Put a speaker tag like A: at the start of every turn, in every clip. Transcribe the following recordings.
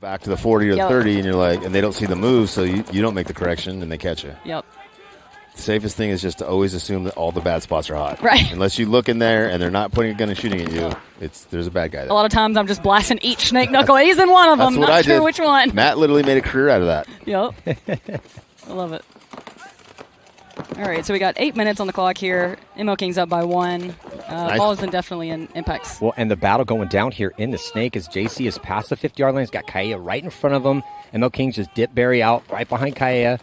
A: back to the 40 or the 30, and you're like, and they don't see the move, so you don't make the correction, and they catch you.
B: Yep.
A: The safest thing is just to always assume that all the bad spots are hot.
B: Right.
A: Unless you look in there and they're not putting a gun and shooting at you, there's a bad guy there.
B: A lot of times I'm just blasting each snake knuckle. He's in one of them. Not sure which one.
A: Matt literally made a career out of that.
B: Yep. I love it. All right, so we got 8 minutes on the clock here. Mmo Kings up by 1.
A: Nice.
B: Ball is definitely in impacts.
C: Well, and the battle going down here in the snake as JC is past the 50-yard line. He's got Kaea right in front of him. Mmo Kings just dip Barry out right behind Kaea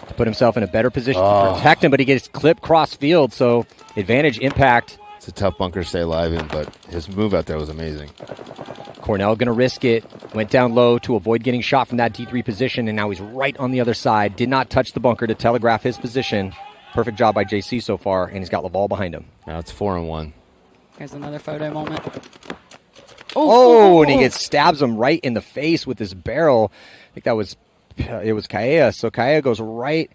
C: to put himself in a better position to protect him, but he gets clipped cross field, so advantage impact.
A: It's a tough bunker to stay alive in, but his move out there was amazing.
C: Cornell going to risk it. Went down low to avoid getting shot from that D3 position, and now he's right on the other side. Did not touch the bunker to telegraph his position. Perfect job by JC so far, and he's got Laval behind him.
A: Now it's 4-on-1.
B: Here's another photo moment.
C: And he stabs him right in the face with his barrel. I think it was Kaea. So Kaea goes right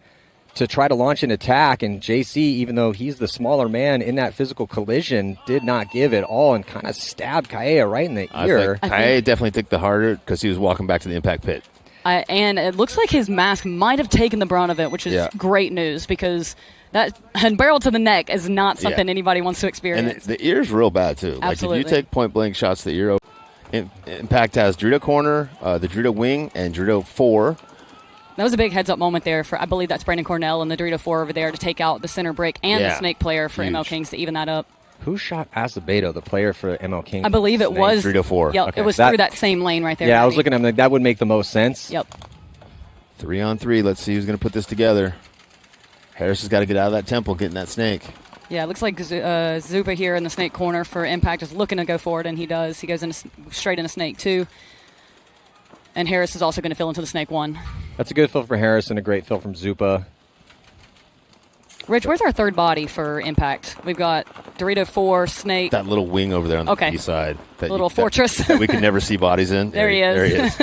C: to try to launch an attack, and JC, even though he's the smaller man in that physical collision, did not give it all and kind of stabbed Kaea right in the ear.
A: Kaea definitely took the harder because he was walking back to the impact pit.
B: And it looks like his mask might have taken the brunt of it, which is great news because that barrel to the neck is not something anybody wants to experience.
A: And the ear's real bad, too.
B: Absolutely.
A: Like, if you take point-blank shots to the ear, Impact has Dorito corner, the Dorito wing, and Dorito 4.
B: That was a big heads-up moment there for, I believe that's Brandon Cornell and the Dorito 4 over there to take out the center brick and the snake player for Mmo Kings to even that up.
C: Who shot Azevedo, the player for Mmo Kings?
B: I believe it was
A: Dorito 4.
B: Yep, okay. It was through that same lane right there.
C: Yeah, I was looking at him like that would make the most sense.
B: Yep.
A: 3-on-3. Let's see who's going to put this together. Harris has got to get out of that temple, getting that snake.
B: Yeah, it looks like Zupa here in the snake corner for Impact is looking to go forward, and he does. He goes straight into snake 2. And Harris is also going to fill into the snake 1.
C: That's a good fill for Harris and a great fill from Zupa.
B: Rich, where's our third body for Impact? We've got Dorito 4, Snake.
A: That little wing over there on the east side. That
B: little fortress.
A: That we could never see bodies in.
B: There he is.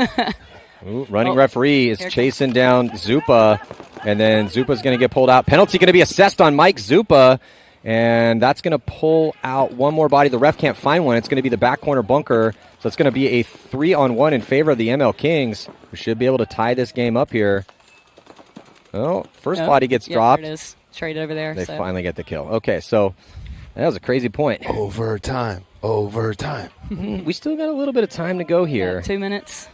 C: Ooh, running referee is chasing down Zupa, and then Zupa's going to get pulled out. Penalty going to be assessed on Mike Zupa, and that's going to pull out one more body. The ref can't find one. It's going to be the back corner bunker, so it's going to be a 3-on-1 in favor of the ML Kings, who should be able to tie this game up here. Oh, first body gets dropped.
B: There it is. Traded over there.
C: They finally get the kill. Okay, so that was a crazy point.
A: Overtime.
C: We still got a little bit of time to go here.
B: 2 minutes.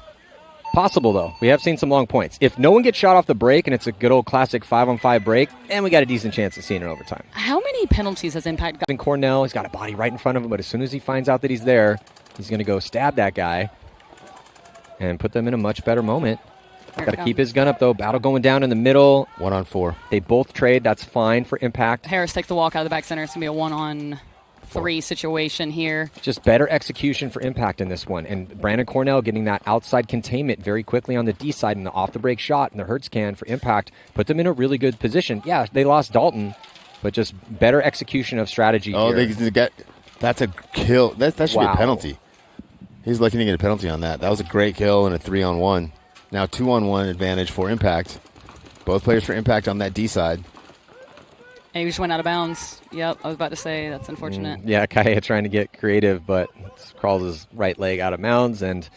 C: Possible, though. We have seen some long points. If no one gets shot off the break and it's a good old classic 5-on-5 break, then we got a decent chance of seeing it overtime.
B: How many penalties has Impact got?
C: Cornell, he's got a body right in front of him, but as soon as he finds out that he's there, he's going to go stab that guy and put them in a much better moment. Got to keep his gun up, though. Battle going down in the middle.
A: 1-on-4.
C: They both trade. That's fine for Impact.
B: Harris takes the walk out of the back center. It's going to be a 1-on-3 situation here.
C: Just better execution for Impact in this one. And Brandon Cornell getting that outside containment very quickly on the D side and the off-the-break shot and the Hertz can for Impact. Put them in a really good position. Yeah, they lost Dalton, but just better execution of strategy here.
A: That's a kill. That should be a penalty. He's lucky to get a penalty on that. That was a great kill and a 3-on-1. Now 2-on-1 advantage for Impact. Both players for Impact on that D side.
B: And he just went out of bounds. Yep, I was about to say that's unfortunate.
C: Yeah, Kaea trying to get creative, but crawls his right leg out of bounds, and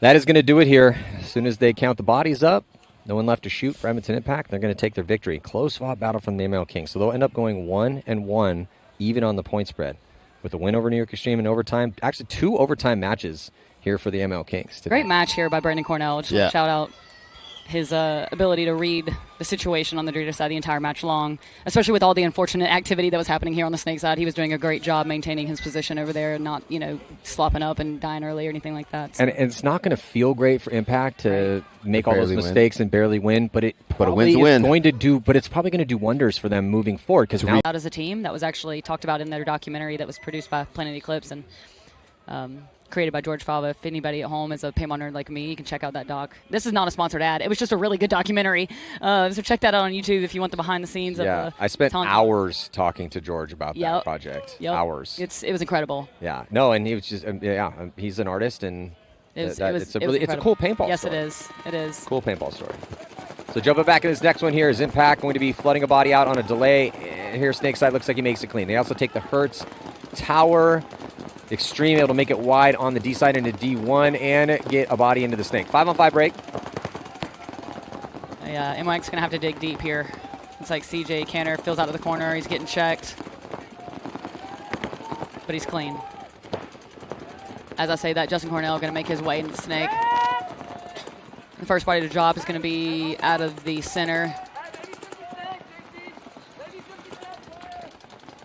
C: that is going to do it here. As soon as they count the bodies up, no one left to shoot for Edmonton Impact. They're going to take their victory. Close-fought battle from the ML Kings. So they'll end up going 1-1, even on the point spread, with a win over New York Extreme in overtime. Actually, 2 overtime matches here for the ML Kings today.
B: Great match here by Brandon Cornell. Just shout out his ability to read the situation on the Dorito side the entire match long, especially with all the unfortunate activity that was happening here on the Snake side. He was doing a great job maintaining his position over there and not, slopping up and dying early or anything like that. So.
C: And it's not going to feel great for Impact to make all those mistakes and barely win, but it's probably going to do wonders for them moving forward. Because now,
B: out as a team, that was actually talked about in their documentary that was produced by Planet Eclipse and created by George Fava. If anybody at home is a paintball nerd like me, you can check out that doc. This is not a sponsored ad. It was just a really good documentary. So check that out on YouTube if you want the behind the scenes.
C: Yeah, I spent hours talking to George about that project. Hours.
B: It was incredible.
C: Yeah. No, and he was just he's an artist, and it's a cool paintball.
B: Yes,
C: story.
B: it is. It is.
C: Cool paintball story. So jumping back in this next one here is Impact going to be flooding a body out on a delay. Here, Snakeside looks like he makes it clean. They also take the Hertz Tower. Extreme able to make it wide on the D side into D1 and get a body into the snake. 5-on-5 break.
B: Yeah, MYX going to have to dig deep here. It's like CJ Cantor fills out of the corner. He's getting checked. But he's clean. As I say that, Justin Cornell going to make his way into the snake. The first body to drop is going to be out of the center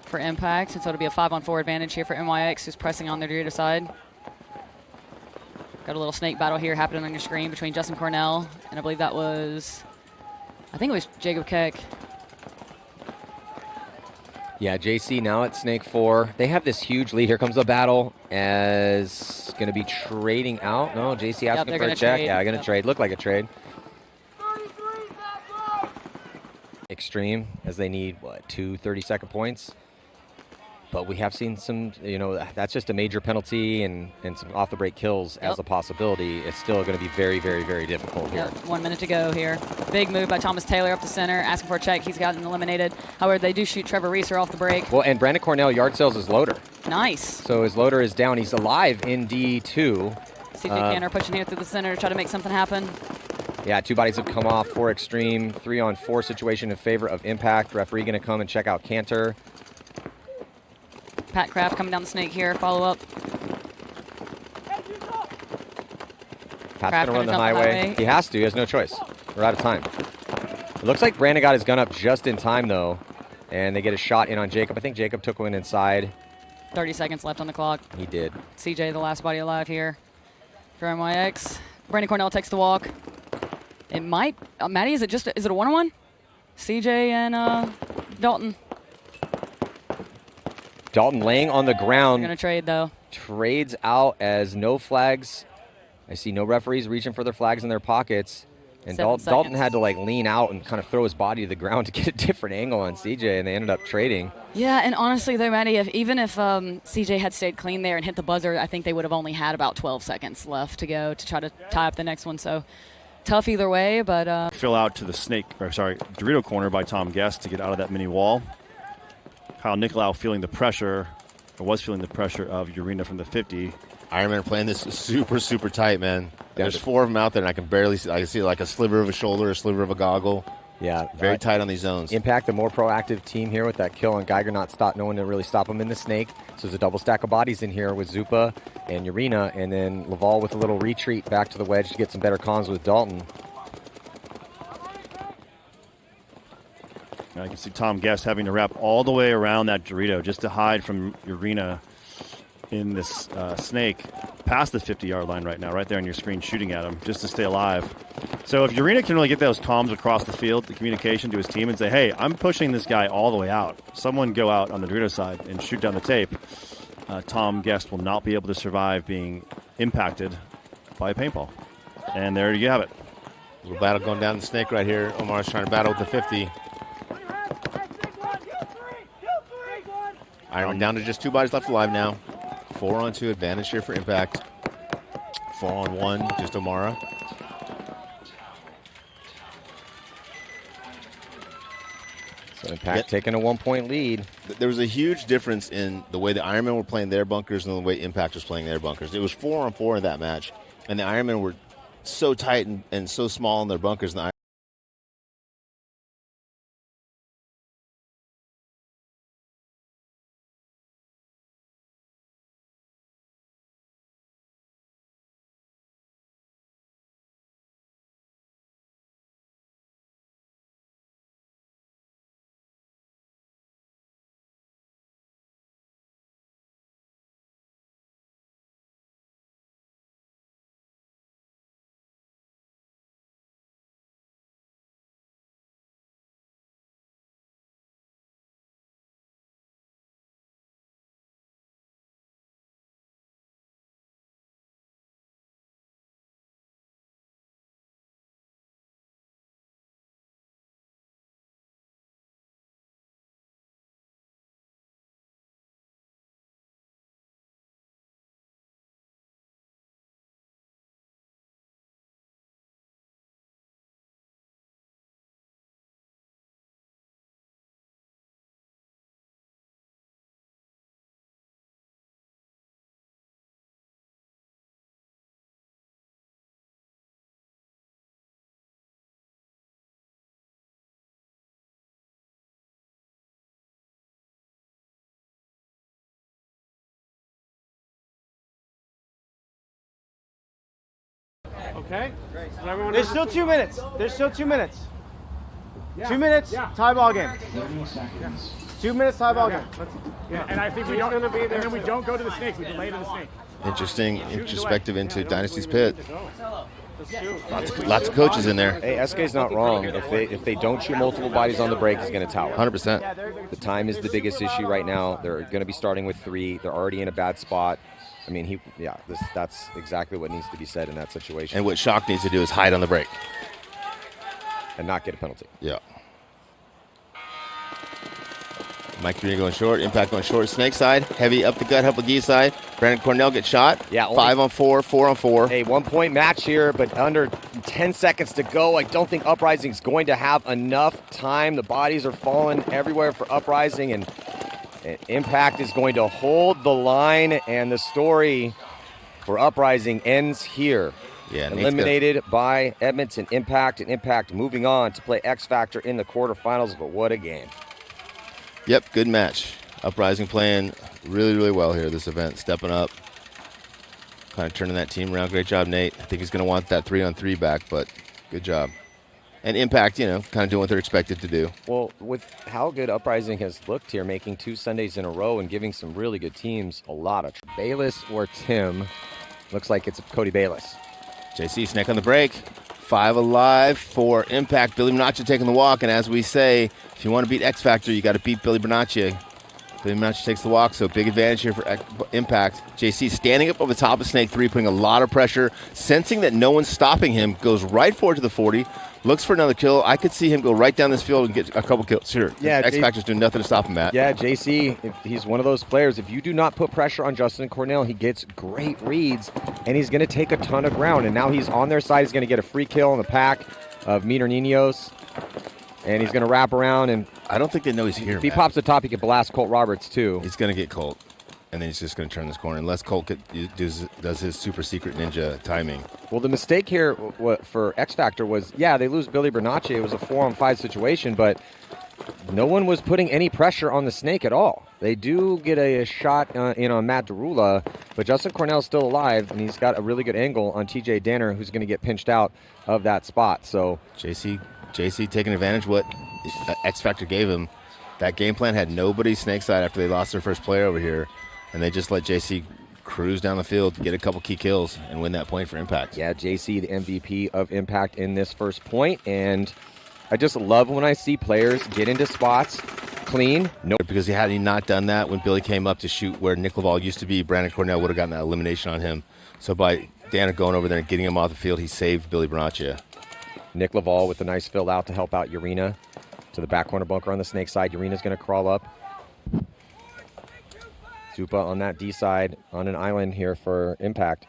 B: for Impact. And so it'll be a 5-on-4 advantage here for MYX, who's pressing on their Dorito side. Got a little snake battle here happening on your screen between Justin Cornell and I believe that was, I think it was Jacob Keck.
C: Yeah, JC now at Snake 4. They have this huge lead. Here comes the battle as going to be trading out. No, JC asking for a check.
B: Trade.
C: Yeah, going to trade. Look like a trade. Extreme as they need, what, 2 30-second points? But we have seen some, that's just a major penalty and some off-the-break kills as a possibility. It's still going to be very, very, very difficult here.
B: 1 minute to go here. Big move by Thomas Taylor up the center, asking for a check. He's gotten eliminated. However, they do shoot Trevor Reeser off the break.
C: Well, and Brandon Cornell yard sells his loader.
B: Nice.
C: So his loader is down. He's alive in D2.
B: CJ Cantor pushing here through the center to try to make something happen.
C: Yeah, 2 bodies have come off for Extreme. 3-on-4 situation in favor of Impact. Referee going to come and check out Cantor.
B: Pat Kraft coming down the snake here. Follow up.
C: Pat's going to run the highway. He has to. He has no choice. We're out of time. It looks like Brandon got his gun up just in time, though. And they get a shot in on Jacob. I think Jacob took one inside.
B: 30 seconds left on the clock.
C: He did.
B: CJ, the last body alive here for MYX. Brandon Cornell takes the walk. It might. Maddie, is it a 1-on-1? CJ and Dalton.
C: Dalton laying on the ground.
B: They're going to trade, though.
C: Trades out as no flags. I see no referees reaching for their flags in their pockets. And Dalton had to lean out and kind of throw his body to the ground to get a different angle on CJ, and they ended up trading.
B: Yeah, and honestly, though, Maddie, even if CJ had stayed clean there and hit the buzzer, I think they would have only had about 12 seconds left to go to try to tie up the next one. So tough either way, but...
D: Fill out to the Dorito corner by Tom Guest to get out of that mini wall. Kyle Nicolau was feeling the pressure of Urena from the 50.
A: Ironman playing this super, super tight, man. There's 4 of them out there, and I can barely see. I can see like a sliver of a shoulder, a sliver of a goggle.
C: Yeah.
A: Very tight on these zones.
C: Impact, the more proactive team here with that kill on Geiger, no one to really stop him in the snake. So there's a double stack of bodies in here with Zupa and Urena, and then Laval with a little retreat back to the wedge to get some better comms with Dalton.
D: I can see Tom Guest having to wrap all the way around that Dorito just to hide from Urena in this snake past the 50-yard line right now, right there on your screen shooting at him just to stay alive. So if Urena can really get those comms across the field, the communication to his team and say, hey, I'm pushing this guy all the way out. Someone go out on the Dorito side and shoot down the tape. Tom Guest will not be able to survive being impacted by a paintball. And there you have it.
A: A little battle going down the snake right here. Omar's trying to battle with the 50. Iron down to just 2 bodies left alive now. 4-on-2 advantage here for Impact. 4-on-1, just Omara.
C: So Impact taking a 1-point lead.
A: There was a huge difference in the way the Ironmen were playing their bunkers and the way Impact was playing their bunkers. It was 4-on-4 in that match, and the Ironmen were so tight and so small in their bunkers, and the
E: Okay? There's still 2 minutes. There's still 2 minutes. 2 minutes, tie ball game. 2 minutes, tie ball game.
F: Yeah, and I think we don't. And then we don't go to the snake. We delay to the snake.
A: Interesting introspective into Dynasty's pit. Lots of coaches in there.
C: Hey, SK's not wrong. If they don't shoot multiple bodies on the break, he's going to tower.
A: 100%.
C: The time is the biggest issue right now. They're going to be starting with 3. They're already in a bad spot. I mean, that's exactly what needs to be said in that situation.
A: And what Shock needs to do is hide on the break.
C: And not get a penalty.
A: Yeah. Mike Urena going short. Impact going short. Snake side. Heavy up the gut. Help McGee side. Brandon Cornell gets shot.
C: Yeah.
A: 5 on 4. 4 on 4.
C: A 1-point match here, but under 10 seconds to go. I don't think Uprising's going to have enough time. The bodies are falling everywhere for Uprising, and Impact is going to hold the line, and the story for Uprising ends here.
A: Yeah,
C: eliminated by Edmonton Impact, and Impact moving on to play XFactor in the quarterfinals, but what a game.
A: Yep, good match. Uprising playing really, really well here this event, stepping up, kind of turning that team around. Great job, Nate. I think he's going to want that 3-on-3 back, but good job. And Impact, kind of doing what they're expected to do.
C: Well, with how good Uprising has looked here, making 2 Sundays in a row and giving some really good teams a lot of Bayless or Tim. Looks like it's Cody Bayless.
A: JC Snake on the break. 5 alive for Impact. Billy Bernaccia taking the walk, and as we say, if you want to beat XFactor, you got to beat Billy Bernaccia. Billy Bernaccia takes the walk, so big advantage here for Impact. JC standing up over the top of Snake 3, putting a lot of pressure, sensing that no one's stopping him, goes right forward to the 40, looks for another kill. I could see him go right down this field and get a couple kills. Sure.
C: Yeah,
A: XFactor's doing nothing to stop him, Matt.
C: Yeah, JC, he's one of those players. If you do not put pressure on Justin Cornell, he gets great reads, and he's going to take a ton of ground. And now he's on their side. He's going to get a free kill in the pack of Meter Ninos, and he's going to wrap around. And
A: I don't think they know he's here,
C: If he pops the top, he can blast Colt Roberts, too.
A: He's going to get Colt. And then he's just going to turn this corner, unless Colt does his super secret ninja timing.
C: Well, the mistake here for XFactor was, they lose Billy Bernaccia. It was a 4-on-5 situation, but no one was putting any pressure on the Snake at all. They do get a shot in on Matt Derula, but Justin Cornell's still alive, and he's got a really good angle on TJ Danner, who's going to get pinched out of that spot. So
A: JC taking advantage of what XFactor gave him. That game plan had nobody Snake side after they lost their first player over here. And they just let JC cruise down the field, get a couple key kills, and win that point for Impact.
C: Yeah, JC, the MVP of Impact in this first point. And I just love when I see players get into spots clean.
A: No, because had he not done that when Billy came up to shoot where Nick Laval used to be, Brandon Cornell would have gotten that elimination on him. So by Dana going over there and getting him off the field, he saved Billy Bernaccia.
C: Nick Laval with a nice fill out to help out Urena to the back corner bunker on the Snake side. Urena's going to crawl up. Zupa on that D side on an island here for Impact.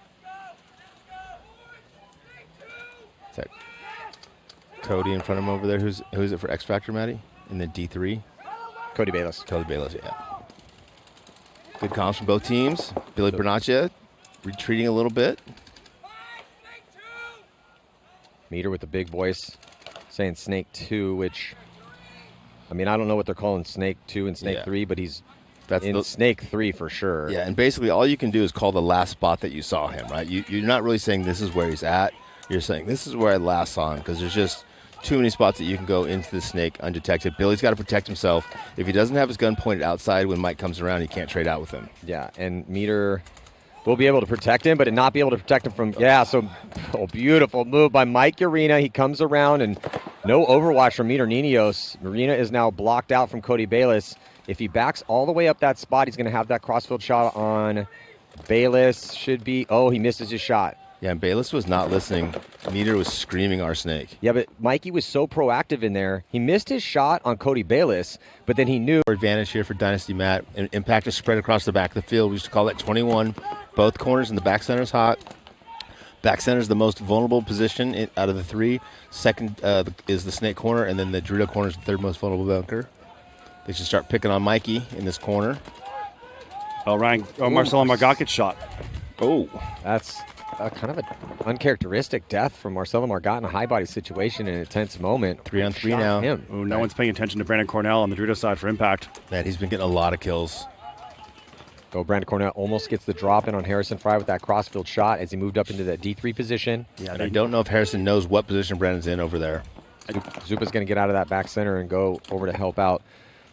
A: Is that Cody in front of him over there? Who's it for XFactor, Matty? In the D3?
C: Cody Bayless.
A: Cody Bayless, yeah. Good comms from both teams. Billy Bernaccia retreating a little bit.
C: Meter with the big voice saying Snake 2, which, I mean, I don't know what they're calling Snake 2 and Snake 3, but he's in Snake 3 for sure.
A: Yeah, and basically all you can do is call the last spot that you saw him, right? You're not really saying this is where he's at. You're saying this is where I last saw him, because there's just too many spots that you can go into the Snake undetected. Billy's got to protect himself. If he doesn't have his gun pointed outside when Mike comes around, he can't trade out with him.
C: Yeah, and Meter will be able to protect him, but not be able to protect him from, beautiful move by Mike Urena. He comes around, and no overwatch from Meter Ninos. Urena is now blocked out from Cody Bayless. If he backs all the way up that spot, he's going to have that crossfield shot on Bayless. Should be, he misses his shot.
A: Yeah, and Bayless was not listening. Meter was screaming our Snake.
C: Yeah, but Mikey was so proactive in there. He missed his shot on Cody Bayless, but then he knew.
A: Advantage here for Dynasty, Matt. And Impact is spread across the back of the field. We used to call that 21. Both corners, and the back center is hot. Back center is the most vulnerable position out of the 3. Second is the Snake corner, and then the Dorito corner is the third most vulnerable bunker. They should start picking on Mikey in this corner.
D: Marcelo Margot gets shot.
A: Oh.
C: That's kind of an uncharacteristic death from Marcelo Margot in a high body situation in a tense moment.
A: 3-on-3 now.
D: No one's paying attention to Brandon Cornell on the Dorito side for Impact.
A: Man, he's been getting a lot of kills.
C: So Brandon Cornell almost gets the drop in on Harrison Fry with that crossfield shot as he moved up into that D3 position.
A: Yeah, and I don't know if Harrison knows what position Brandon's in over there.
C: Zupa's going to get out of that back center and go over to help out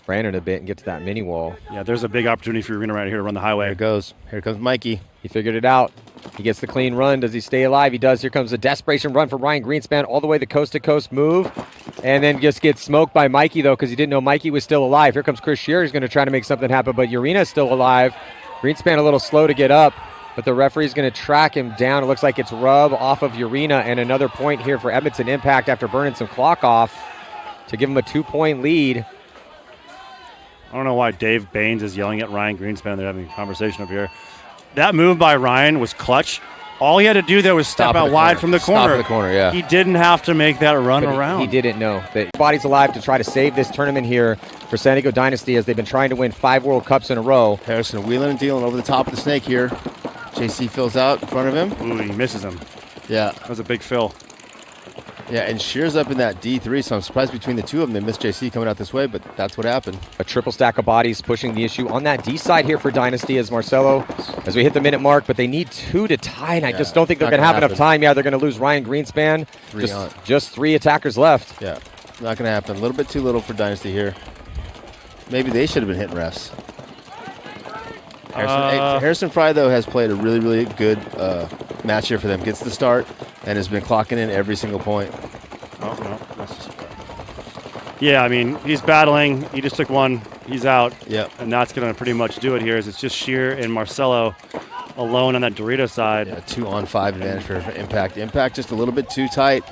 C: Brandon a bit and get to that mini wall.
D: Yeah, there's a big opportunity for Arena right here to run the highway.
A: Here it goes. Here comes Mikey.
C: He figured it out. He gets the clean run. Does he stay alive? He does. Here comes a desperation run for Ryan Greenspan all the way the coast-to-coast move. And then just gets smoked by Mikey, though, because he didn't know Mikey was still alive. Here comes Chris Shearer. He's going to try to make something happen, but Urina's still alive. Greenspan a little slow to get up, but the referee's going to track him down. It looks like it's rub off of Urina, and another point here for Edmonton Impact after burning some clock off to give him a 2-point lead.
D: I don't know why Dave Baines is yelling at Ryan Greenspan. They're having a conversation up here. That move by Ryan was clutch. All he had to do there was step out wide from the corner.
A: Stop in the corner, yeah.
D: He didn't have to make that run around.
C: He didn't know that body's alive to try to save this tournament here for San Diego Dynasty as they've been trying to win 5 World Cups in a row.
A: Harrison wheeling and dealing over the top of the snake here. JC fills out in front of him.
D: Ooh, he misses him.
A: Yeah.
D: That was a big fill.
A: Yeah, and Shear's up in that D3, so I'm surprised between the two of them they missed JC coming out this way, but that's what happened.
C: A triple stack of bodies pushing the issue on that D side here for Dynasty as Marcelo, as we hit the minute mark, but they need 2 to tie, and I just don't think they're going to have enough time. Yeah, they're going to lose Ryan Greenspan. Just 3 attackers left.
A: Yeah, not going to happen. A little bit too little for Dynasty here. Maybe they should have been hitting refs. Harrison Fry, though, has played a really, really good match here for them. Gets the start and has been clocking in every single point.
D: Oh, no. That's just... Yeah, I mean, he's battling. He just took one. He's out.
A: Yep.
D: And that's going to pretty much do it here. It's just Shear and Marcelo alone on that Dorito side.
A: Yeah, 2-on-5 advantage for Impact. Impact just a little bit too tight.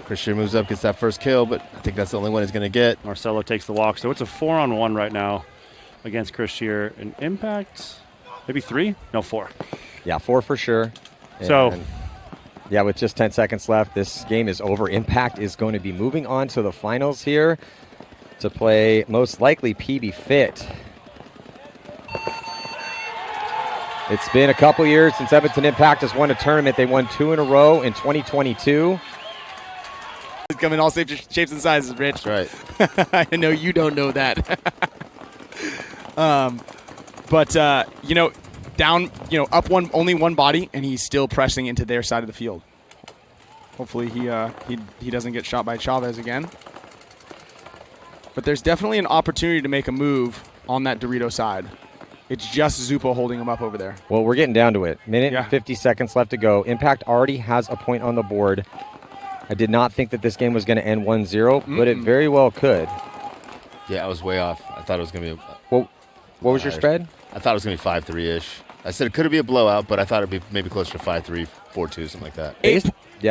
A: Chris Shear moves up, gets that first kill, but I think that's the only one he's going to get.
D: Marcelo takes the walk. So it's a 4-on-1 right now against Chris Shear. And Impact, maybe 3? No, 4.
C: Yeah, 4 for sure.
D: So,
C: yeah, with just 10 seconds left, this game is over. Impact is going to be moving on to the finals here to play most likely PB Fit. It's been a couple years since Edmonton Impact has won a tournament. They won 2 in a row in 2022.
G: It's coming all shapes and sizes, Rich.
A: That's right.
G: I know you don't know that. But down, up only one body, and he's still pressing into their side of the field. Hopefully he doesn't get shot by Chavez again. But there's definitely an opportunity to make a move on that Dorito side. It's just Zupa holding him up over there.
C: Well, we're getting down to it. Minute and 50 seconds left to go. Impact already has a point on the board. I did not think that this game was going to end 1-0, but it very well could.
A: Yeah, I was way off. I thought it was going to be
C: What was your spread?
A: I thought it was going to be 5-3-ish. I said it could be a blowout, but I thought it would be maybe closer to 5-3, 4-2, something like that.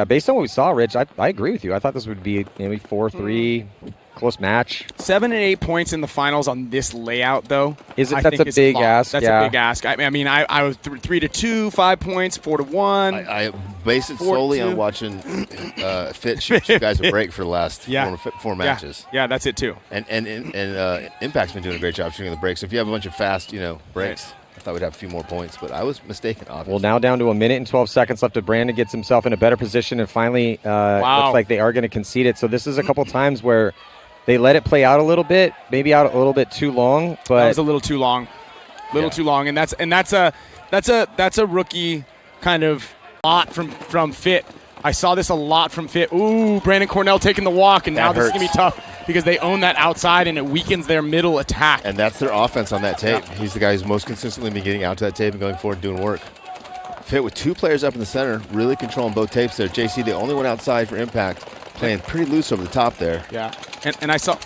C: Based on what we saw, Rich, I agree with you. I thought this would be maybe 4-3, close match.
G: 7 and 8 points in the finals on this layout, though.
C: That's a big ask.
G: That's a big ask. I mean, I was 3-2, 5 points, 4-1.
A: I based it solely on watching Fit shoot you guys a break for the last four matches.
G: Yeah, that's it too.
A: And Impact's been doing a great job shooting the breaks. If you have a bunch of fast, breaks, I thought we'd have a few more points, but I was mistaken, obviously.
C: Well, now down to a minute and 12 seconds left. Brandon gets himself in a better position, and finally looks like they are going to concede it. So this is a couple times where they let it play out a little bit, maybe out a little bit too long. But
G: that was a little too long, too long, and that's a rookie kind of lot from Fit. I saw this a lot from Fit. Ooh, Brandon Cornell taking the walk, and now this is going to be tough because they own that outside, and it weakens their middle attack.
A: And that's their offense on that tape. Yeah. He's the guy who's most consistently been getting out to that tape and going forward and doing work. Fit with 2 players up in the center, really controlling both tapes there. JC, the only one outside for Impact, playing pretty loose over the top there.
G: Yeah, and I saw,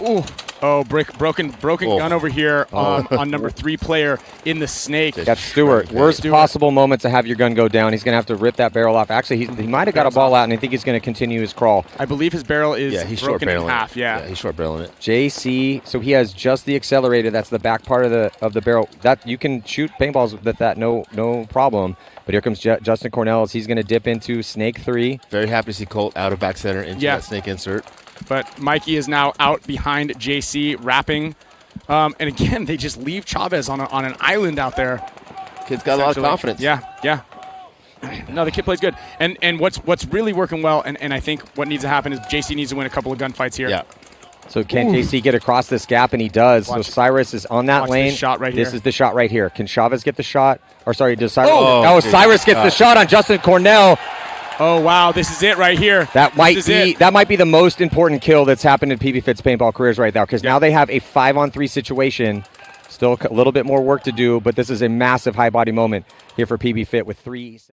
G: broken gun over here on number 3 player in the snake.
C: That's Stewart. Worst possible moment to have your gun go down. He's going to have to rip that barrel off. Actually, he might have got a ball out, and I think he's going to continue his crawl.
G: I believe his barrel is broken in half. Yeah,
A: he's short barreling it.
C: JC, so he has just the accelerator. That's the back part of the barrel. That you can shoot paintballs with that, no problem. But here comes Justin Cornell as he's going to dip into Snake 3.
A: Very happy to see Colt out of back center into that Snake insert.
G: But Mikey is now out behind JC, wrapping. And again, they just leave Chavez on an island out there.
A: Kid's got a lot of confidence.
G: Yeah. No, the kid plays good. And what's really working well, and I think what needs to happen is JC needs to win a couple of gunfights here.
A: Yeah.
C: So can JC get across this gap? And he does. So Cyrus is on that lane.
G: This shot right
C: This
G: here.
C: is the shot right here. Can Chavez get the shot? Or sorry, does Cyrus?
A: Oh,
C: Cyrus gets the shot on Justin Cornell.
G: Oh wow, this is it right here.
C: That might be the most important kill that's happened in PB Fit's paintball careers right now, because now they have a 5-on-3 situation. Still a little bit more work to do, but this is a massive high body moment here for PB Fit with 3.